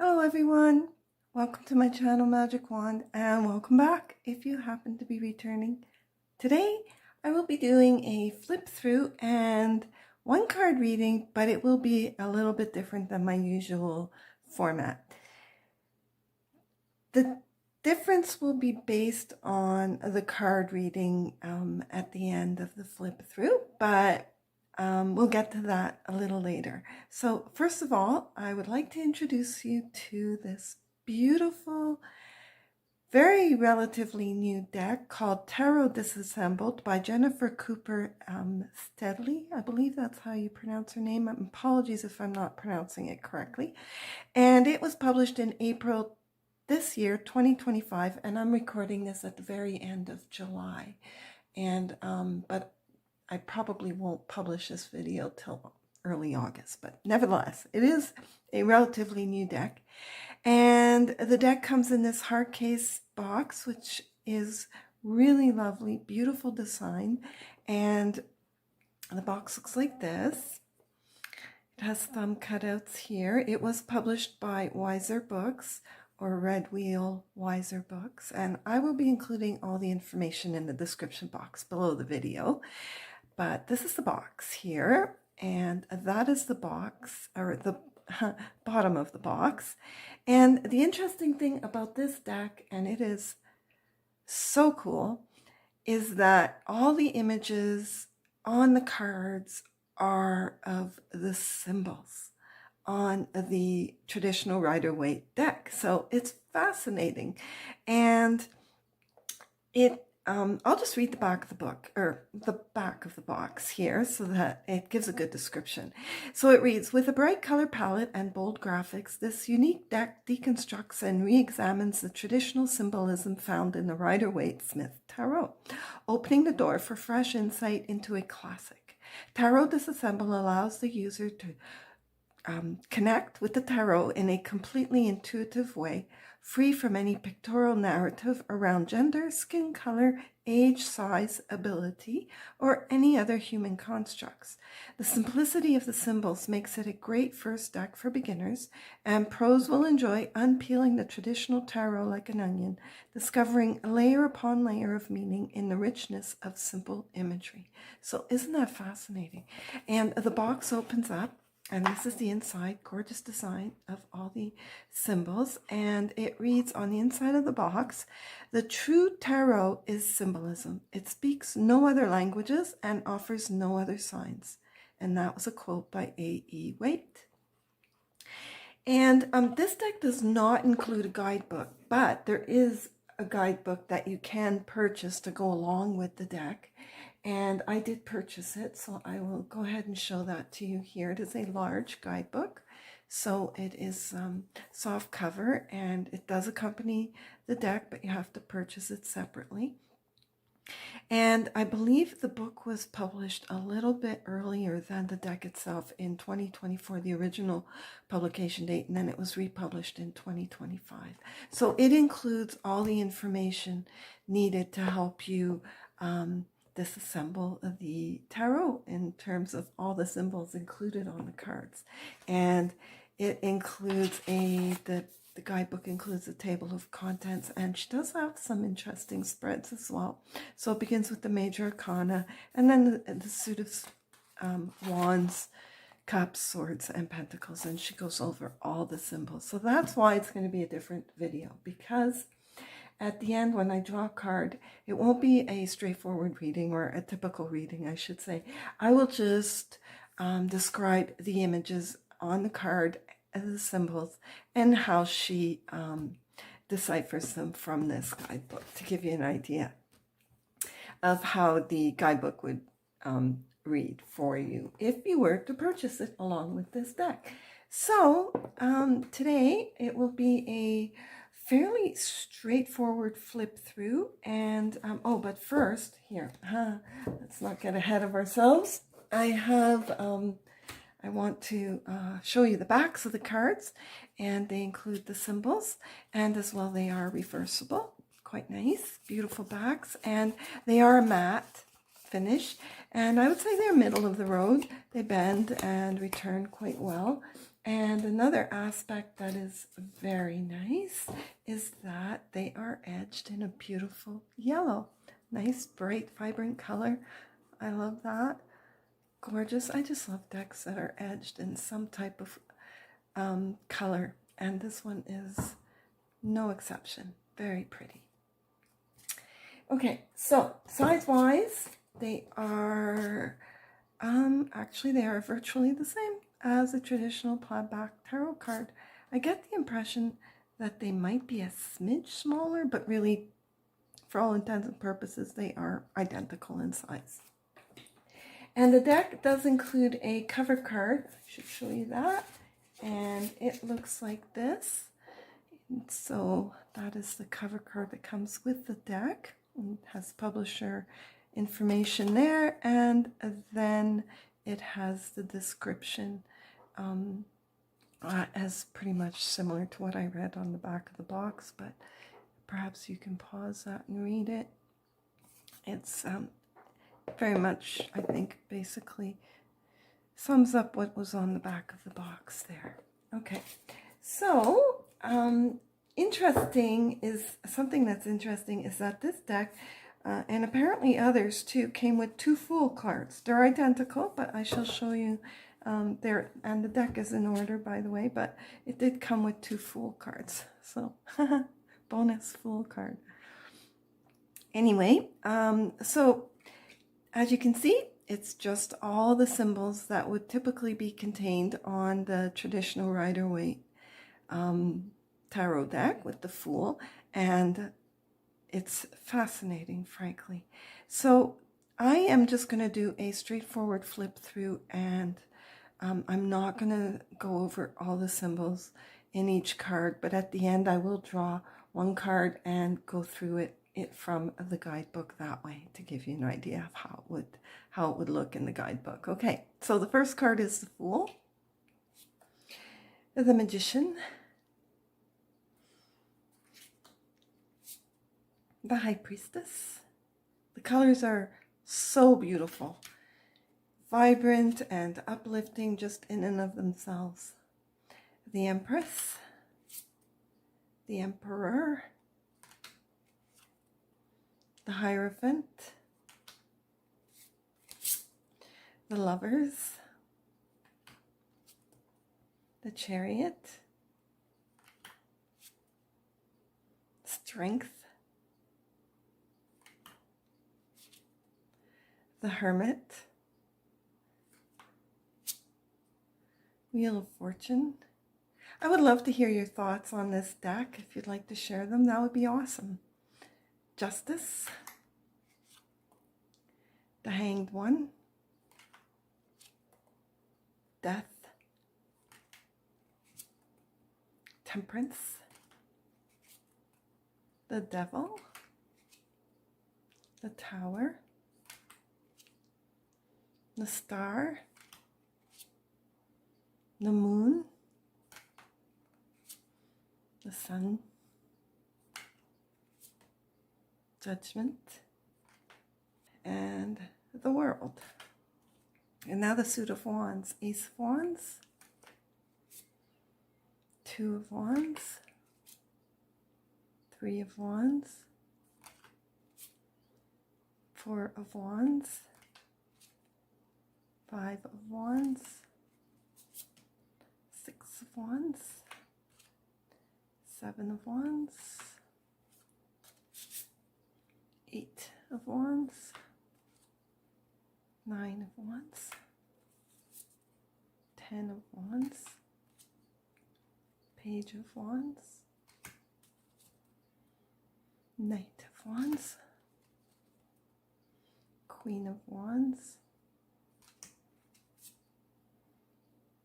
Hello everyone, welcome to my channel Magic Wand, and welcome back if you happen to be returning. Today I will be doing a flip through and one card reading, but it will be a little bit different than my usual format. The difference will be based on the card reading at the end of the flip through, but we'll get to that a little later. So first of all, I would like to introduce you to this beautiful, very relatively new deck called Tarot Disassembled by Jennifer Cooper Steidley. I believe that's how you pronounce her name. Apologies if I'm not pronouncing it correctly. And it was published in April this year, 2025, and I'm recording this at the very end of July. And but I probably won't publish this video till early August, but nevertheless, it is a relatively new deck. And the deck comes in this hard case box, which is really lovely, beautiful design. And the box looks like this. It has thumb cutouts here. It was published by Weiser Books, or Red Wheel Weiser Books, and I will be including all the information in the description box below the video. But this is the box here, and that is the box, or the bottom of the box. And the interesting thing about this deck, and it is so cool, is that all the images on the cards are of the symbols on the traditional Rider-Waite deck. So it's fascinating. And it I'll just read the back of the book, or the back of the box here, so that it gives a good description. So it reads, with a bright color palette and bold graphics, this unique deck deconstructs and re-examines the traditional symbolism found in the Rider-Waite Smith Tarot, opening the door for fresh insight into a classic. Tarot Disassembled allows the user to connect with the tarot in a completely intuitive way, free from any pictorial narrative around gender, skin color, age, size, ability, or any other human constructs. The simplicity of the symbols makes it a great first deck for beginners, and pros will enjoy unpeeling the traditional tarot like an onion, discovering layer upon layer of meaning in the richness of simple imagery. So isn't that fascinating? And the box opens up, and this is the inside, gorgeous design of all the symbols. And it reads on the inside of the box, the true tarot is symbolism. It speaks no other languages and offers no other signs. And that was a quote by A.E. Waite. And this deck does not include a guidebook, but there is a guidebook that you can purchase to go along with the deck. And I did purchase it, so I will go ahead and show that to you here. It is a large guidebook, so it is soft cover, and it does accompany the deck, but you have to purchase it separately. And I believe the book was published a little bit earlier than the deck itself in 2024, the original publication date, and then it was republished in 2025. So it includes all the information needed to help you disassemble the tarot in terms of all the symbols included on the cards. And it includes the guidebook includes a table of contents, and she does have some interesting spreads as well. So it begins with the major arcana, and then the suit of wands, cups, swords, and pentacles, and she goes over all the symbols. So that's why it's going to be a different video, because at the end, when I draw a card, it won't be a straightforward reading, or a typical reading, I should say. I will just describe the images on the card, the symbols, and how she deciphers them from this guidebook, to give you an idea of how the guidebook would read for you if you were to purchase it along with this deck. So today it will be a fairly straightforward flip through, and oh, but first here, let's not get ahead of ourselves. I want to show you the backs of the cards, and they include the symbols, and as well they are reversible. Quite nice, beautiful backs, and they are a matte finish, and I would say they're middle of the road. They bend and return quite well, And another aspect that is very nice is that they are edged in a beautiful yellow. Nice, bright, vibrant color. I love that. Gorgeous. I just love decks that are edged in some type of color. And this one is no exception. Very pretty. Okay, so size-wise, they are actually they are virtually the same as a traditional paperback tarot card. I get the impression that they might be a smidge smaller, but really, for all intents and purposes, they are identical in size. And the deck does include a cover card. I should show you that. And it looks like this. So that is the cover card that comes with the deck. It has publisher information there, and then it has the description as pretty much similar to what I read on the back of the box, but perhaps you can pause that and read it. It's very much, I think, basically sums up what was on the back of the box there. Okay, so something that's interesting is that this deck, and apparently others too, came with 2 Fool cards. They're identical, but I shall show you there, and the deck is in order, by the way, but it did come with 2 Fool cards, so bonus Fool card. Anyway, so as you can see, it's just all the symbols that would typically be contained on the traditional Rider-Waite tarot deck with the Fool, and it's fascinating, frankly. So I am just going to do a straightforward flip through, and I'm not going to go over all the symbols in each card, but at the end I will draw one card and go through it from the guidebook that way to give you an idea of how it would look in the guidebook. Okay, so the first card is the Fool, the Magician, the High Priestess. The colors are so beautiful, vibrant and uplifting just in and of themselves. The Empress, the Emperor, the Hierophant, the Lovers, the Chariot, Strength, the Hermit, Wheel of Fortune. I would love to hear your thoughts on this deck. If you'd like to share them, that would be awesome. Justice, the Hanged One, Death, Temperance, the Devil, the Tower, the Star, the Moon, the Sun, Judgment, and the World. And now the suit of wands. Ace of Wands, 2 of Wands, 3 of Wands, 4 of Wands, 5 of Wands, 6 of Wands, 7 of Wands, 8 of Wands, 9 of Wands, 10 of Wands, Page of Wands, Knight of Wands, Queen of Wands,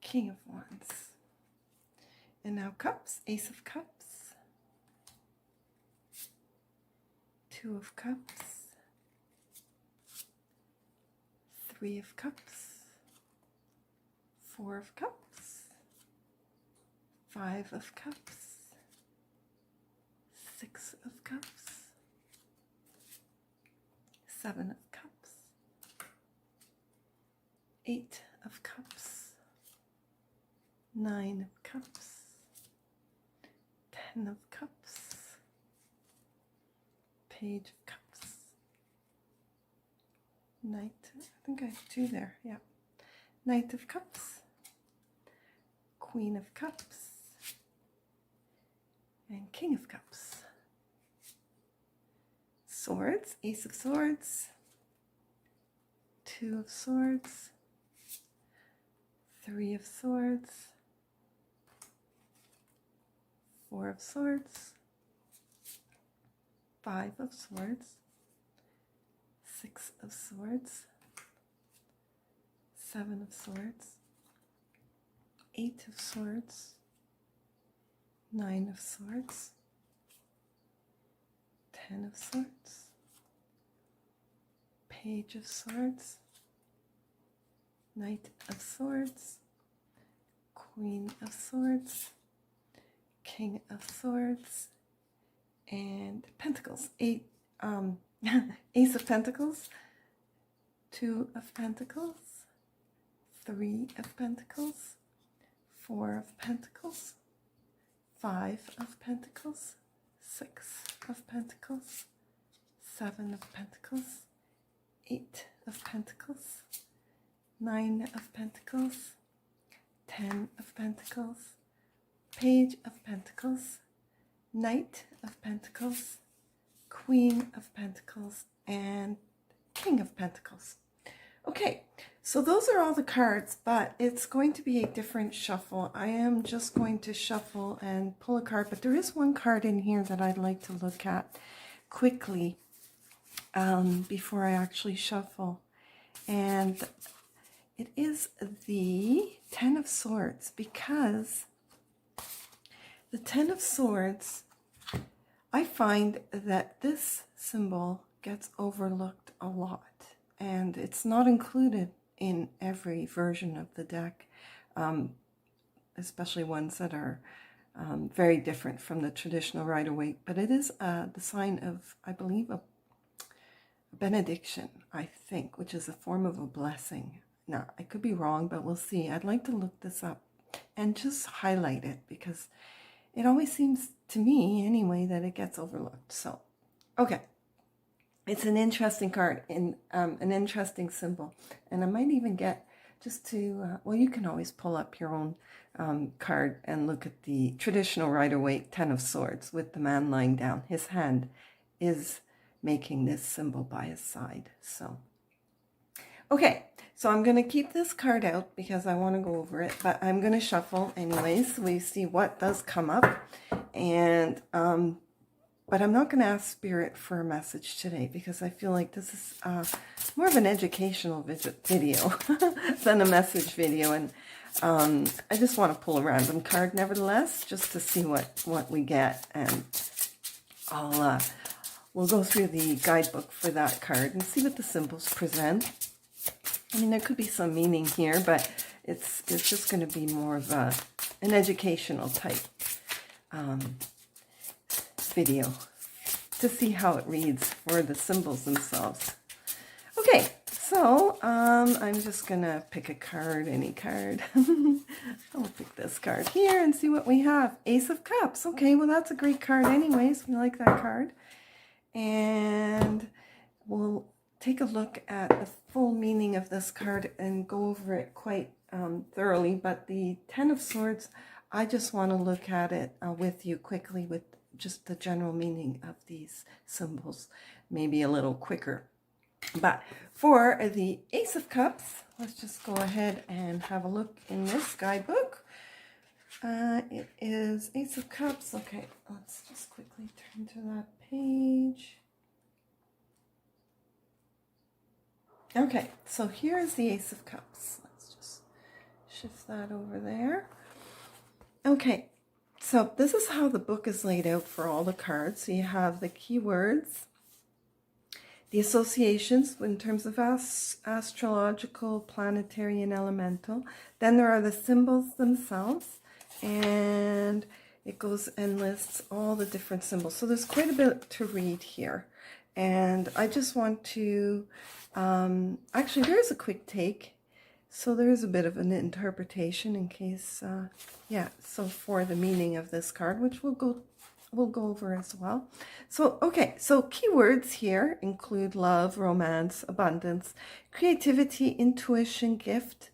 King of Wands. And now Cups. Ace of Cups, 2 of Cups, 3 of Cups, 4 of Cups, 5 of Cups, 6 of Cups, 7 of Cups, 8 of Cups, Nine of Cups, 10 of Cups, Page of Cups, Knight, I think I have 2 there, yeah. Knight of Cups, Queen of Cups, and King of Cups. Swords, Ace of Swords, 2 of Swords, 3 of Swords, 4 of Swords, 5 of Swords, 6 of Swords, 7 of Swords, 8 of Swords, 9 of Swords, 10 of Swords, Page of Swords, Knight of Swords, Queen of Swords, King of Swords, and Pentacles. Ace of Pentacles, 2 of Pentacles, 3 of Pentacles, 4 of Pentacles, 5 of Pentacles, 6 of Pentacles, 7 of Pentacles, 8 of Pentacles, 9 of Pentacles, 10 of Pentacles, Page of Pentacles, Knight of Pentacles, Queen of Pentacles, and King of Pentacles. Okay, so those are all the cards, but it's going to be a different shuffle. I am just going to shuffle and pull a card, but there is one card in here that I'd like to look at quickly before I actually shuffle. And it is the 10 of Swords, because the 10 of Swords, I find that this symbol gets overlooked a lot, and it's not included in every version of the deck, especially ones that are very different from the traditional Rider-Waite. But it is the sign of, I believe, a benediction, I think, which is a form of a blessing. Now, I could be wrong, but we'll see. I'd like to look this up and just highlight it, because it always seems to me, anyway, that it gets overlooked. So, okay. It's an interesting card, in an interesting symbol. And I might even get just to, well, you can always pull up your own card and look at the traditional Rider-Waite 10 of Swords with the man lying down. His hand is making this symbol by his side. So, okay. So I'm going to keep this card out because I want to go over it, but I'm going to shuffle anyways, so we see what does come up. And, but I'm not going to ask Spirit for a message today, because I feel like this is more of an educational video than a message video. And I just want to pull a random card nevertheless, just to see what we get. And we'll go through the guidebook for that card and see what the symbols present. I mean, there could be some meaning here, but it's just going to be more of an educational type video to see how it reads for the symbols themselves. Okay, so I'm just going to pick a card, any card. I'll pick this card here and see what we have. Ace of Cups. Okay, well, that's a great card anyways. We like that card. And we'll take a look at the full meaning of this card and go over it quite thoroughly. But the 10 of Swords, I just want to look at it with you quickly with just the general meaning of these symbols, maybe a little quicker. But for the Ace of Cups, let's just go ahead and have a look in this guidebook. It is Ace of Cups. Okay, let's just quickly turn to that page. Okay, so here is the Ace of Cups. Let's just shift that over there. Okay, so this is how the book is laid out for all the cards. So you have the keywords, the associations in terms of astrological, planetary, and elemental. Then there are the symbols themselves, and it goes and lists all the different symbols. So there's quite a bit to read here. And I just want to, actually, there's a quick take. So there is a bit of an interpretation in case, yeah, so for the meaning of this card, which we'll go over as well. So, okay, so keywords here include love, romance, abundance, creativity, intuition, gift.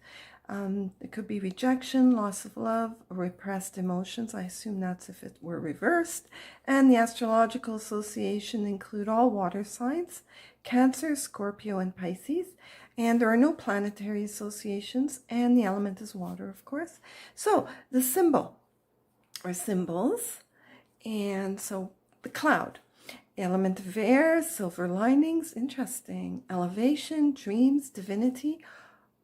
It could be rejection, loss of love, repressed emotions. I assume that's if it were reversed. And the astrological association include all water signs, Cancer, Scorpio, and Pisces. And there are no planetary associations, and the element is water, of course. So the symbol or symbols, and so the cloud, element of air, silver linings, interesting, elevation, dreams, divinity.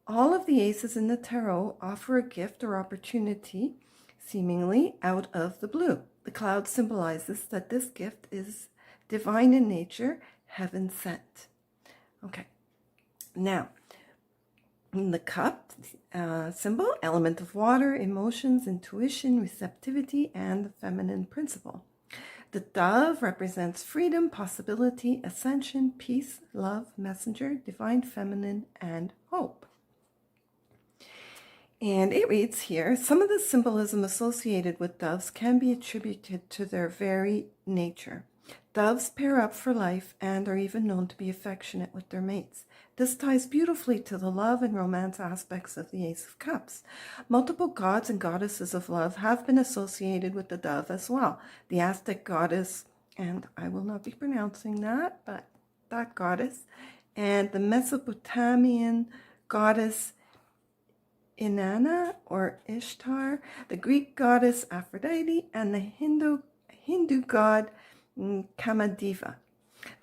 All of the aces in the tarot offer a gift or opportunity, seemingly out of the blue. The cloud symbolizes that this gift is divine in nature, heaven sent. Okay, now, the cup symbol, element of water, emotions, intuition, receptivity, and the feminine principle. The dove represents freedom, possibility, ascension, peace, love, messenger, divine feminine, and hope. And it reads here, some of the symbolism associated with doves can be attributed to their very nature. Doves pair up for life and are even known to be affectionate with their mates. This ties beautifully to the love and romance aspects of the Ace of Cups. Multiple gods and goddesses of love have been associated with the dove as well. The Aztec goddess, and I will not be pronouncing that, but that goddess, and the Mesopotamian goddess Inanna or Ishtar, the Greek goddess Aphrodite, and the Hindu god Kamadeva.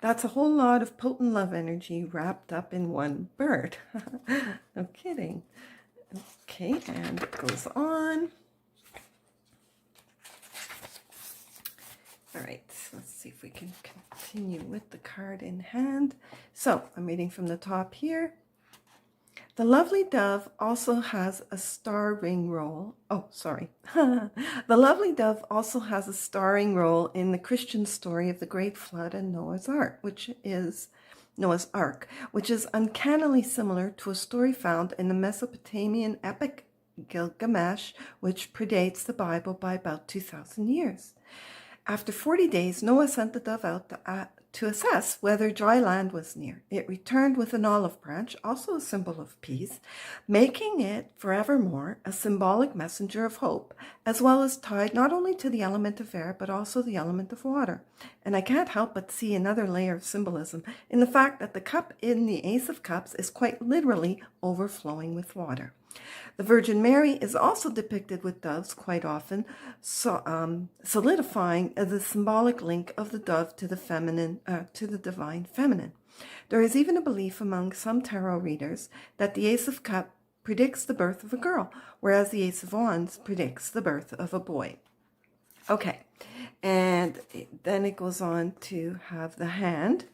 That's a whole lot of potent love energy wrapped up in one bird. No kidding. Okay, and it goes on. All right, so let's see if we can continue with the card in hand. So I'm reading from the top here. The lovely dove also has a star ring role. Oh, sorry. The lovely dove also has a starring role in the Christian story of the Great Flood and Noah's Ark, which is uncannily similar to a story found in the Mesopotamian epic Gilgamesh, which predates the Bible by about 2,000 years. After 40 days, Noah sent the dove out to assess whether dry land was near. It returned with an olive branch, also a symbol of peace, making it forevermore a symbolic messenger of hope, as well as tied not only to the element of air, but also the element of water. And I can't help but see another layer of symbolism in the fact that the cup in the Ace of Cups is quite literally overflowing with water. The Virgin Mary is also depicted with doves quite often, solidifying the symbolic link of the dove to the feminine, to the divine feminine. There is even a belief among some tarot readers that the Ace of Cups predicts the birth of a girl, whereas the Ace of Wands predicts the birth of a boy. Okay, and then it goes on to have the hand,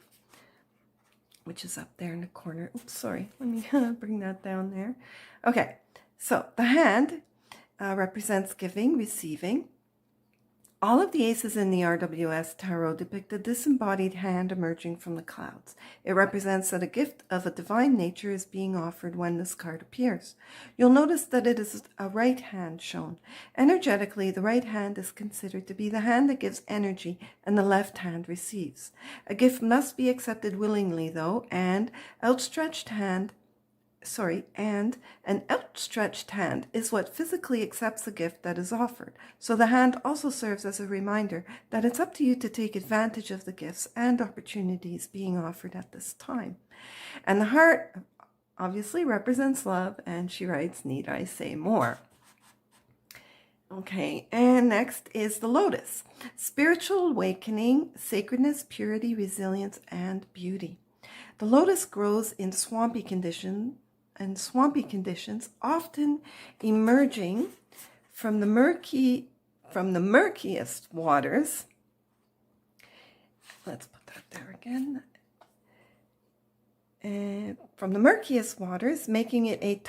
which is up there in the corner. Oops, sorry. Let me bring that down there. Okay, so the hand represents giving, receiving. All of the aces in the RWS tarot depict a disembodied hand emerging from the clouds. It represents that a gift of a divine nature is being offered when this card appears. You'll notice that it is a right hand shown. Energetically, the right hand is considered to be the hand that gives energy, and the left hand receives. A gift must be accepted willingly, though, and an outstretched hand is what physically accepts the gift that is offered. So the hand also serves as a reminder that it's up to you to take advantage of the gifts and opportunities being offered at this time. And the heart obviously represents love, and she writes, need I say more? Okay, and next is the lotus. Spiritual awakening, sacredness, purity, resilience, and beauty. The lotus grows in swampy conditions, often emerging from the murkiest waters. Let's put that there again. From the murkiest waters, making it a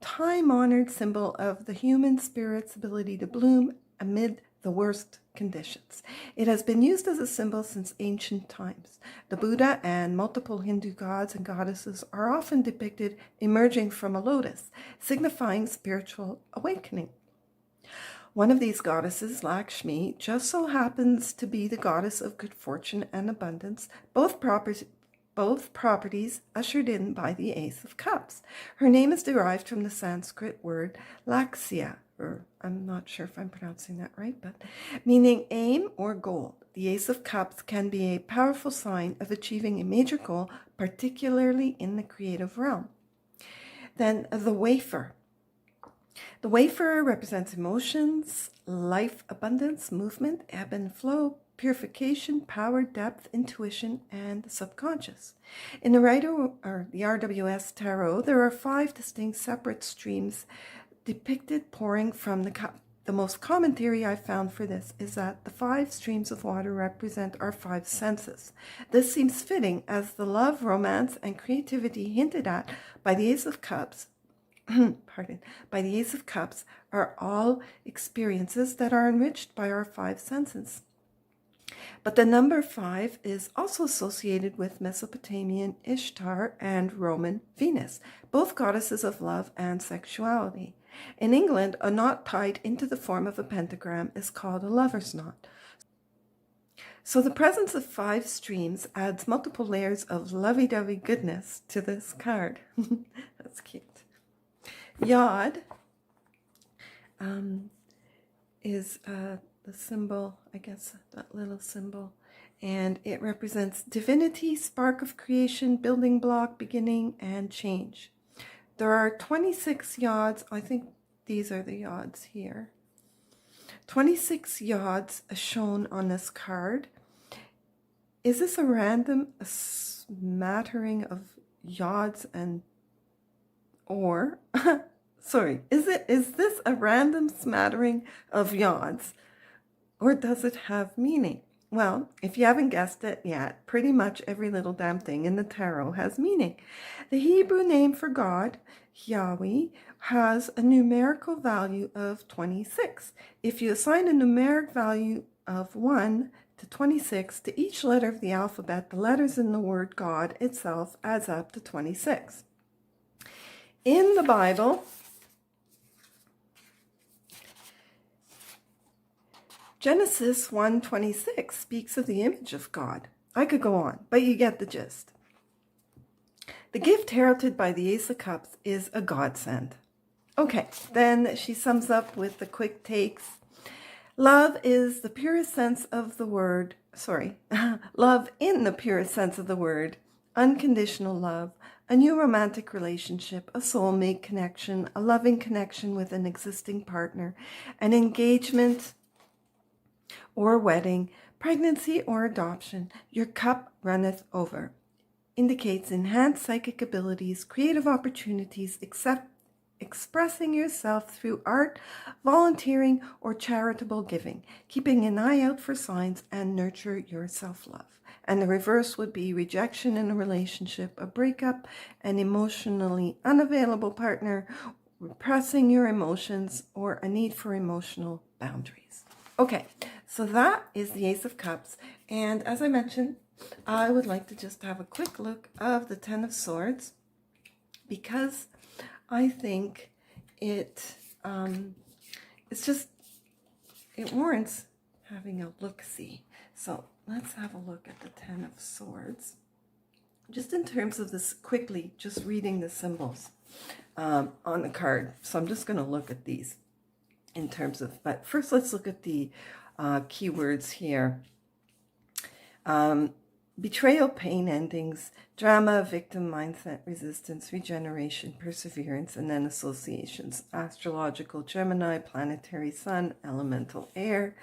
time-honored symbol of the human spirit's ability to bloom amid the worst conditions. It has been used as a symbol since ancient times. The Buddha and multiple Hindu gods and goddesses are often depicted emerging from a lotus, signifying spiritual awakening. One of these goddesses, Lakshmi, just so happens to be the goddess of good fortune and abundance, both properties ushered in by the Ace of Cups. Her name is derived from the Sanskrit word Lakshya, or I'm not sure if I'm pronouncing that right, but meaning aim or goal. The Ace of Cups can be a powerful sign of achieving a major goal, particularly in the creative realm. Then the wafer. The wafer represents emotions, life, abundance, movement, ebb and flow, purification, power, depth, intuition, and the subconscious. In the RWS Tarot, there are 5 distinct separate streams depicted pouring from the cup. The most common theory I've found for this is that the 5 streams of water represent our 5 senses. This seems fitting as the love, romance, and creativity hinted at by the Ace of Cups by the Ace of Cups are all experiences that are enriched by our 5 senses. But the number 5 is also associated with Mesopotamian Ishtar and Roman Venus, both goddesses of love and sexuality. In England, a knot tied into the form of a pentagram is called a lover's knot. So the presence of 5 streams adds multiple layers of lovey-dovey goodness to this card. That's cute. Yod is the symbol, I guess, that little symbol, and it represents divinity, spark of creation, building block, beginning, and change. There are 26 yods. I think these are the yods here. 26 yods shown on this card. Is this a random smattering of yods and is this a random smattering of yods, or does it have meaning? Well, if you haven't guessed it yet, pretty much every little damn thing in the tarot has meaning. The Hebrew name for God, Yahweh, has a numerical value of 26. If you assign a numeric value of 1 to 26 to each letter of the alphabet, the letters in the word God itself adds up to 26. In the Bible, Genesis 1:26 speaks of the image of God. I could go on, but you get the gist. The gift heralded by the Ace of Cups is a godsend. Okay, then she sums up with the quick takes. Love is the purest sense of the word, love in the purest sense of the word, unconditional love, a new romantic relationship, a soulmate connection, a loving connection with an existing partner, an engagement or wedding, pregnancy or adoption. Your cup runneth over. Indicates enhanced psychic abilities, creative opportunities, expressing yourself through art, volunteering, or charitable giving, keeping an eye out for signs, and nurture your self-love. And the reverse would be rejection in a relationship, a breakup, an emotionally unavailable partner, repressing your emotions, or a need for emotional boundaries. Okay, so that is the Ace of Cups. And as I mentioned, I would like to just have a quick look of the Ten of Swords, because I think it warrants having a look-see. So let's have a look at the Ten of Swords. Just in terms of this, quickly, just reading the symbols on the card. So I'm just going to look at these in terms of, but first let's look at the keywords here. Betrayal, pain, endings, drama, victim, mindset, resistance, regeneration, perseverance, and then associations. Astrological Gemini, planetary sun, elemental air.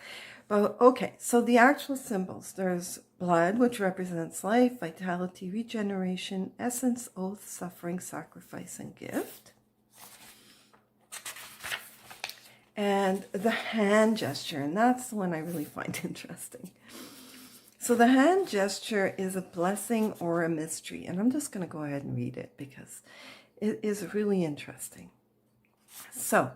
But okay, so the actual symbols. There's blood, which represents life, vitality, regeneration, essence, oath, suffering, sacrifice, and gift. And the hand gesture, and that's the one I really find interesting. So the hand gesture is a blessing or a mystery, and I'm just going to go ahead and read it because it is really interesting. So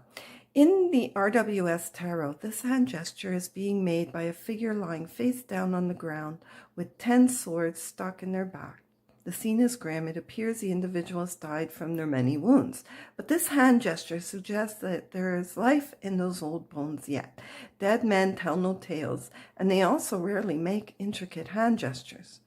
In the RWS Tarot, this hand gesture is being made by a figure lying face down on the ground with 10 swords stuck in their back. The scene is grim. It appears the individual has died from their many wounds. But this hand gesture suggests that there is life in those old bones yet. Dead men tell no tales, and they also rarely make intricate hand gestures.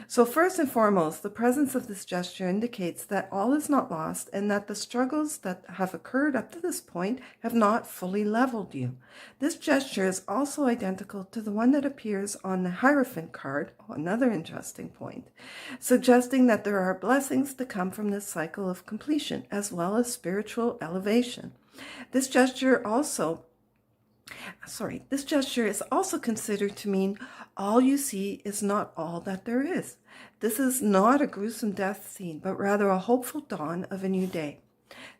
So first and foremost, the presence of this gesture indicates that all is not lost and that the struggles that have occurred up to this point have not fully leveled you. This gesture is also identical to the one that appears on the Hierophant card, another interesting point, suggesting that there are blessings to come from this cycle of completion as well as spiritual elevation. This gesture is also considered to mean all you see is not all that there is. This is not a gruesome death scene, but rather a hopeful dawn of a new day.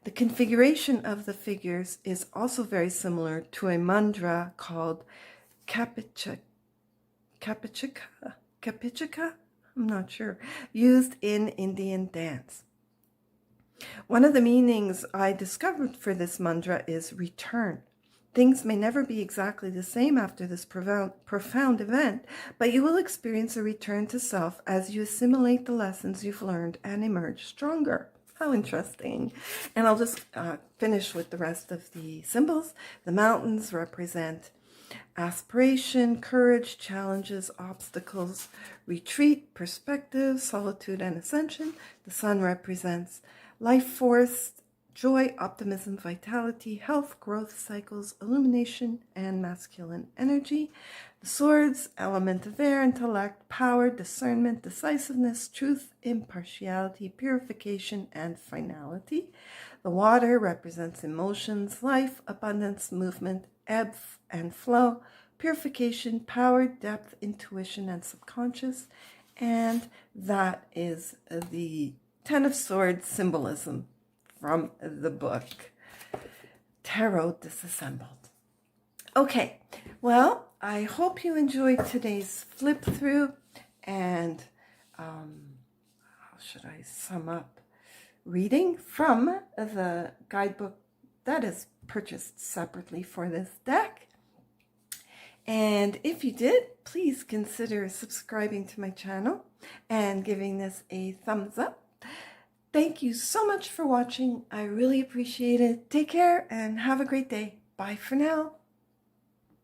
The configuration of the figures is also very similar to a mudra called Kapachika? I'm not sure, used in Indian dance. One of the meanings I discovered for this mudra is return. Things may never be exactly the same after this profound event, but you will experience a return to self as you assimilate the lessons you've learned and emerge stronger. How interesting. And I'll just finish with the rest of the symbols. The mountains represent aspiration, courage, challenges, obstacles, retreat, perspective, solitude, and ascension. The sun represents life force, joy, optimism, vitality, health, growth cycles, illumination, and masculine energy. The swords, element of air, intellect, power, discernment, decisiveness, truth, impartiality, purification, and finality. The water represents emotions, life, abundance, movement, ebb and flow, purification, power, depth, intuition, and subconscious. And that is the Ten of Swords symbolism from the book, Tarot Disassembled. Okay, well, I hope you enjoyed today's flip through, and how should I sum up? Reading from the guidebook that is purchased separately for this deck. And if you did, please consider subscribing to my channel and giving this a thumbs up. Thank you so much for watching. I really appreciate it. Take care and have a great day. Bye for now.